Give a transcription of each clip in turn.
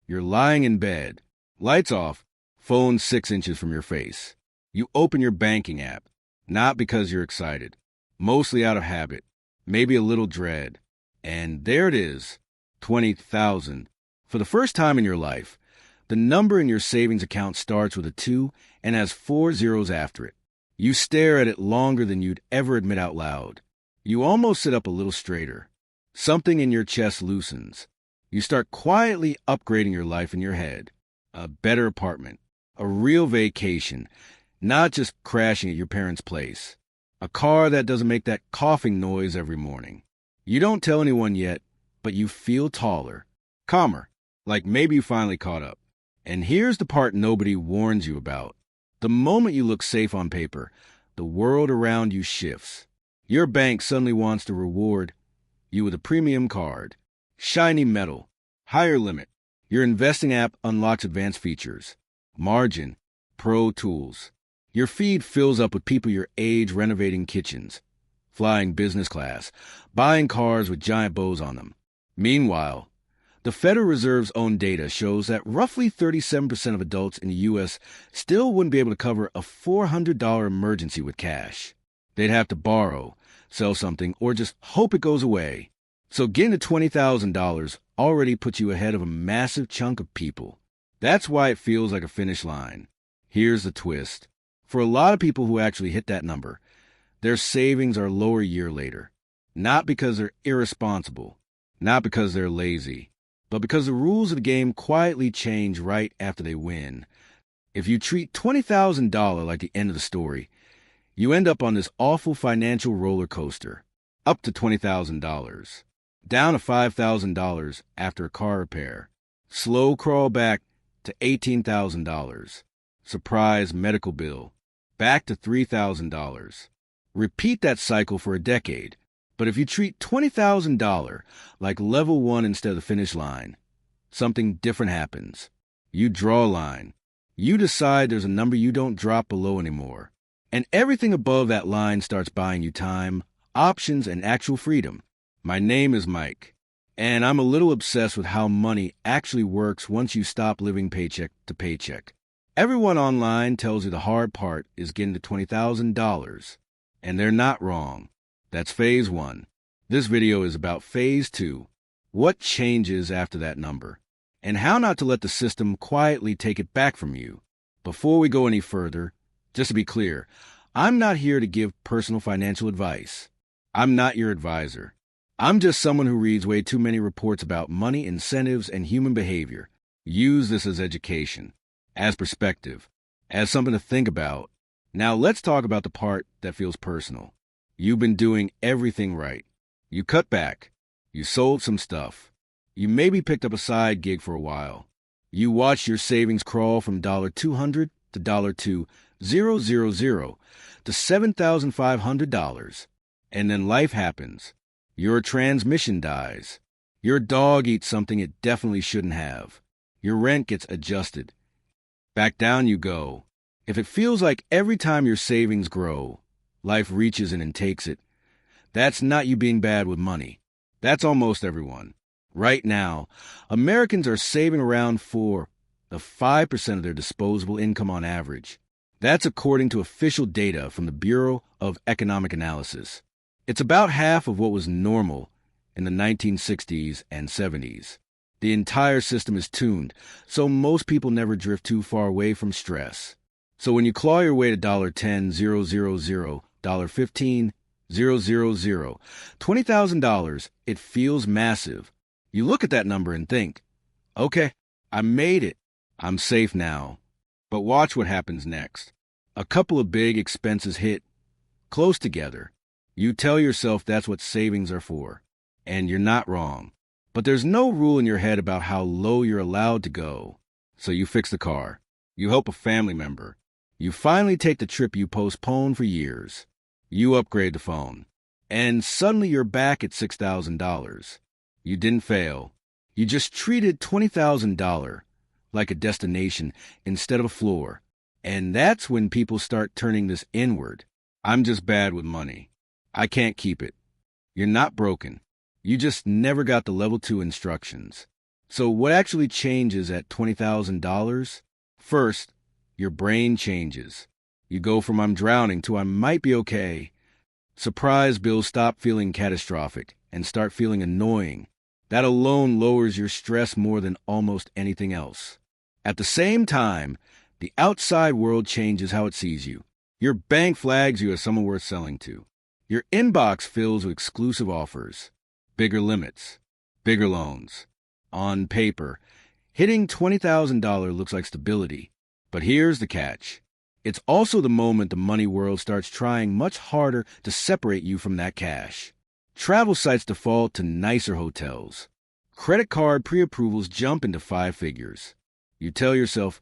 You're lying in bed, lights off, phone 6 inches from your face. You open your banking app, not because you're excited, mostly out of habit, maybe a little dread. And there it is, 20,000. For the first time in your life, the number in your savings account starts with a 2 and has 4 zeros after it. You stare at it longer than you'd ever admit out loud. You almost sit up a little straighter. Something in your chest loosens. You start quietly upgrading your life in your head. A better apartment. A real vacation. Not just crashing at your parents' place. A car that doesn't make that coughing noise every morning. You don't tell anyone yet, but you feel taller. Calmer. Like maybe you finally caught up. And here's the part nobody warns you about. The moment you look safe on paper, the world around you shifts. Your bank suddenly wants to reward you with a premium card. Shiny metal. Higher limit. Your investing app unlocks advanced features. Margin. Pro tools. Your feed fills up with people your age renovating kitchens, flying business class, buying cars with giant bows on them. Meanwhile, the Federal Reserve's own data shows that roughly 37% of adults in the U.S. still wouldn't be able to cover a $400 emergency with cash. They'd have to borrow, sell something, or just hope it goes away. So getting to $20,000 already puts you ahead of a massive chunk of people. That's why it feels like a finish line. Here's the twist. For a lot of people who actually hit that number, their savings are lower a year later. Not because they're irresponsible, not because they're lazy, but because the rules of the game quietly change right after they win. If you treat $20,000 like the end of the story, you end up on this awful financial roller coaster. Up to $20,000. Down to $5,000 after a car repair. Slow crawl back to $18,000. Surprise medical bill. Back to $3,000. Repeat that cycle for a decade. But if you treat $20,000 like level 1 instead of the finish line, something different happens. You draw a line. You decide there's a number you don't drop below anymore. And everything above that line starts buying you time, options, and actual freedom. My name is Mike, and I'm a little obsessed with how money actually works once you stop living paycheck to paycheck. Everyone online tells you the hard part is getting to $20,000, and they're not wrong. That's phase 1. This video is about phase 2, what changes after that number, and how not to let the system quietly take it back from you. Before we go any further, just to be clear, I'm not here to give personal financial advice. I'm not your advisor. I'm just someone who reads way too many reports about money, incentives, and human behavior. Use this as education, as perspective, as something to think about. Now let's talk about the part that feels personal. You've been doing everything right. You cut back. You sold some stuff. You maybe picked up a side gig for a while. You watched your savings crawl from $200 to $2,000 to $7,500. And then life happens. Your transmission dies. Your dog eats something it definitely shouldn't have. Your rent gets adjusted. Back down you go. If it feels like every time your savings grow, life reaches in and takes it, that's not you being bad with money. That's almost everyone. Right now, Americans are saving around 4 to 5% of their disposable income on average. That's according to official data from the Bureau of Economic Analysis. It's about half of what was normal in the 1960s and 70s. The entire system is tuned, so most people never drift too far away from stress. So when you claw your way to $10,000, $15,000, $20,000, it feels massive. You look at that number and think, okay, I made it. I'm safe now. But watch what happens next. A couple of big expenses hit close together. You tell yourself that's what savings are for, and you're not wrong. But there's no rule in your head about how low you're allowed to go. So you fix the car. You help a family member. You finally take the trip you postponed for years. You upgrade the phone. And suddenly you're back at $6,000. You didn't fail. You just treated $20,000 like a destination instead of a floor. And that's when people start turning this inward. I'm just bad with money. I can't keep it. You're not broken. You just never got the level 2 instructions. So what actually changes at $20,000? First, your brain changes. You go from I'm drowning to I might be okay. Surprise bills stop feeling catastrophic and start feeling annoying. That alone lowers your stress more than almost anything else. At the same time, the outside world changes how it sees you. Your bank flags you as someone worth selling to. Your inbox fills with exclusive offers, bigger limits, bigger loans. On paper, hitting $20,000 looks like stability. But here's the catch. It's also the moment the money world starts trying much harder to separate you from that cash. Travel sites default to nicer hotels. Credit card pre-approvals jump into 5 figures. You tell yourself,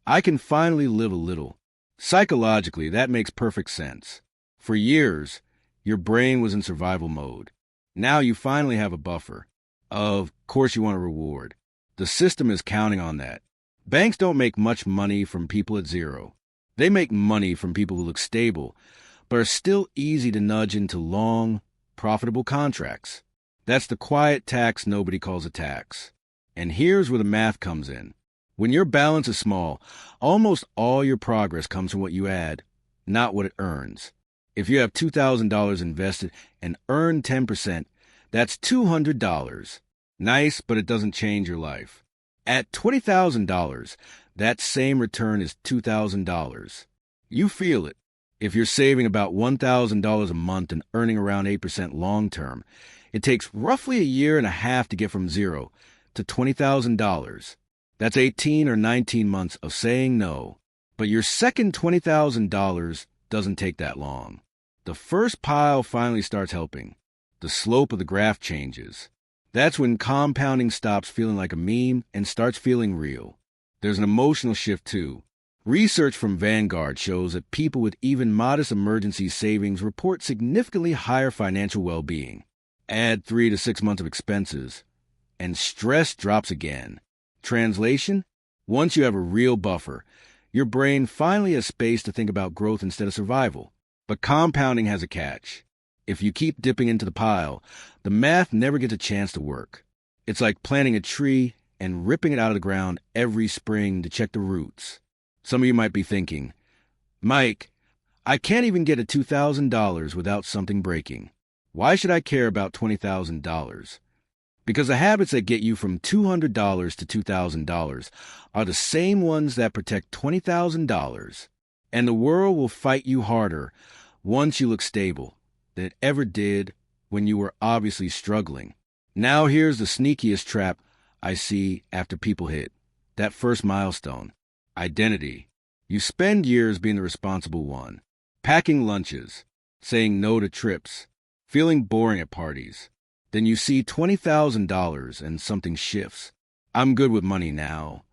I can finally live a little. Psychologically, that makes perfect sense. For years, your brain was in survival mode. Now you finally have a buffer. Of course you want a reward. The system is counting on that. Banks don't make much money from people at zero. They make money from people who look stable, but are still easy to nudge into long, profitable contracts. That's the quiet tax nobody calls a tax. And here's where the math comes in. When your balance is small, almost all your progress comes from what you add, not what it earns. If you have $2,000 invested and earn 10%, that's $200. Nice, but it doesn't change your life. At $20,000, that same return is $2,000. You feel it. If you're saving about $1,000 a month and earning around 8% long term, it takes roughly a year and a half to get from zero to $20,000. That's 18 or 19 months of saying no. But your second $20,000 doesn't take that long. The first pile finally starts helping. The slope of the graph changes. That's when compounding stops feeling like a meme and starts feeling real. There's an emotional shift too. Research from Vanguard shows that people with even modest emergency savings report significantly higher financial well-being. Add 3 to 6 months of expenses, and stress drops again. Translation? Once you have a real buffer, your brain finally has space to think about growth instead of survival. But compounding has a catch. If you keep dipping into the pile, the math never gets a chance to work. It's like planting a tree and ripping it out of the ground every spring to check the roots. Some of you might be thinking, Mike, I can't even get to $2,000 without something breaking. Why should I care about $20,000? Because the habits that get you from $200 to $2,000 are the same ones that protect $20,000. And the world will fight you harder once you look stable than it ever did when you were obviously struggling. Now here's the sneakiest trap I see after people hit that first milestone. Identity. You spend years being the responsible one, packing lunches, saying no to trips, feeling boring at parties. Then you see $20,000 and something shifts. I'm good with money now.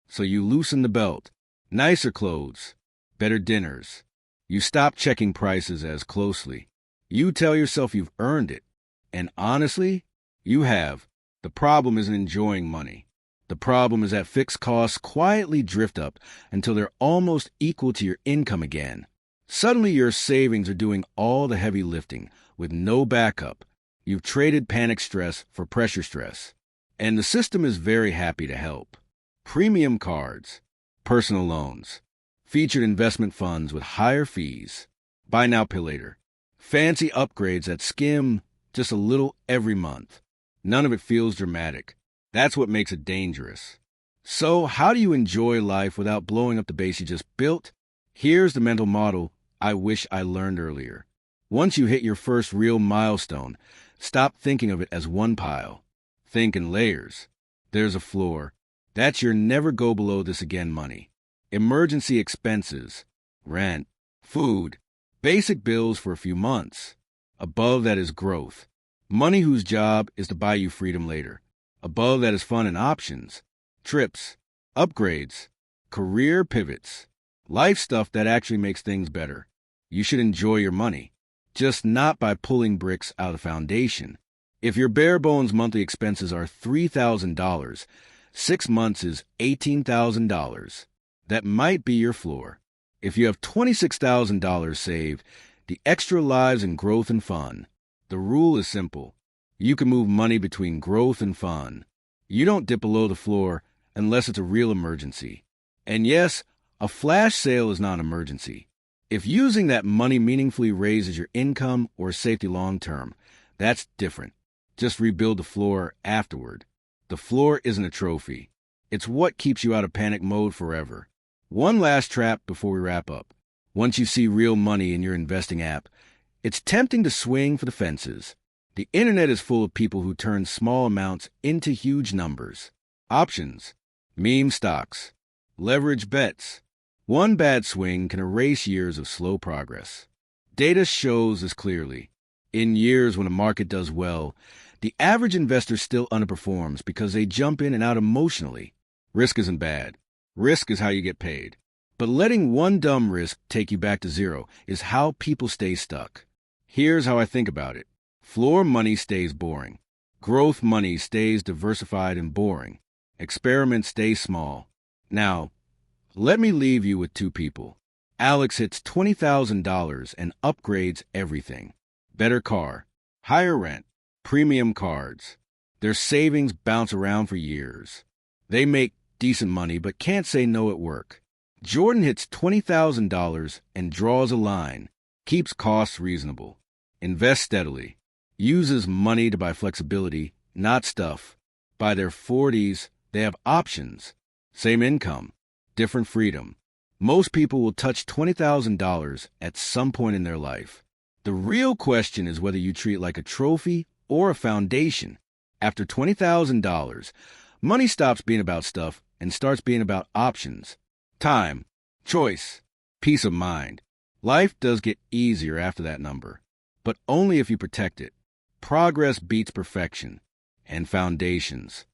So you loosen the belt. Nicer clothes, better dinners. You stop checking prices as closely. You tell yourself you've earned it. And honestly, you have. The problem isn't enjoying money. The problem is that fixed costs quietly drift up until they're almost equal to your income again. Suddenly your savings are doing all the heavy lifting with no backup. You've traded panic stress for pressure stress. And the system is very happy to help. Premium cards, personal loans, featured investment funds with higher fees, buy now, pay later, fancy upgrades that skim just a little every month. None of it feels dramatic. That's what makes it dangerous. So how do you enjoy life without blowing up the base you just built? Here's the mental model I wish I learned earlier. Once you hit your first real milestone, stop thinking of it as one pile. Think in layers. There's a floor. That's your never go below this again money. Emergency expenses, rent, food, basic bills for a few months. Above that is growth. Money whose job is to buy you freedom later. Above that is fun and options, trips, upgrades, career pivots, life stuff that actually makes things better. You should enjoy your money, just not by pulling bricks out of the foundation. If your bare bones monthly expenses are $3,000, 6 months is $18,000. That might be your floor. If you have $26,000 saved, the extra lies in growth and fun. The rule is simple. You can move money between growth and fun. You don't dip below the floor unless it's a real emergency. And yes, a flash sale is not an emergency. If using that money meaningfully raises your income or safety long term, that's different. Just rebuild the floor afterward. The floor isn't a trophy. It's what keeps you out of panic mode forever. One last trap before we wrap up. Once you see real money in your investing app, it's tempting to swing for the fences. The internet is full of people who turn small amounts into huge numbers. Options, meme stocks, leverage bets. One bad swing can erase years of slow progress. Data shows this clearly. In years when a market does well, the average investor still underperforms because they jump in and out emotionally. Risk isn't bad. Risk is how you get paid. But letting one dumb risk take you back to zero is how people stay stuck. Here's how I think about it. Floor money stays boring. Growth money stays diversified and boring. Experiments stay small. Now, let me leave you with two people. Alex hits $20,000 and upgrades everything. Better car, higher rent, premium cards. Their savings bounce around for years. They make decent money but can't say no at work. Jordan hits $20,000 and draws a line, keeps costs reasonable, invests steadily, uses money to buy flexibility, not stuff. By their 40s, they have options. Same income, different freedom. Most people will touch $20,000 at some point in their life. The real question is whether you treat it like a trophy or a foundation. After $20,000, money stops being about stuff and starts being about options. Time, choice, peace of mind. Life does get easier after that number, but only if you protect it. Progress beats perfection, and foundations.